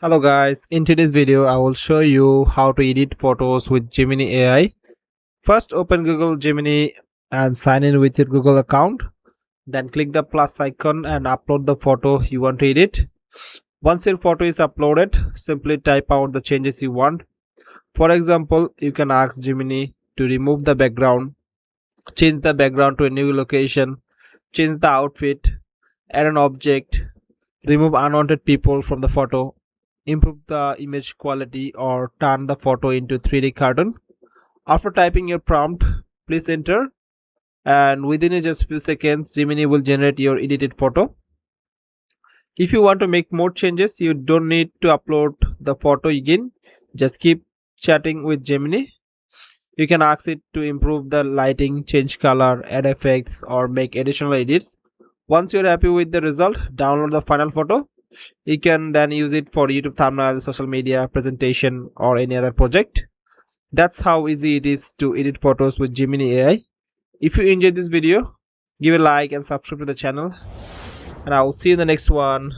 Hello guys, in today's video I will show you how to edit photos with Gemini AI. First open Google Gemini and sign in with your Google account. Then click the plus icon and upload the photo you want to edit. Once your photo is uploaded, simply type out the changes you want. For example, you can ask Gemini to remove the background, change the background to a new location, change the outfit, add an object, remove unwanted people from the photo, improve the image quality, or turn the photo into 3D cartoon. After typing your prompt, please enter, and within just few seconds Gemini will generate your edited photo. If you want to make more changes, you don't need to upload the photo again. Just keep chatting with Gemini. You can ask it to improve the lighting, change color, add effects, or make additional edits. Once you're happy with the result, download the final photo. You can then use it for YouTube thumbnail, social media, presentation, or any other project. That's how easy it is to edit photos with Gemini AI. If you enjoyed this video, give a like and subscribe to the channel. And I will see you in the next one.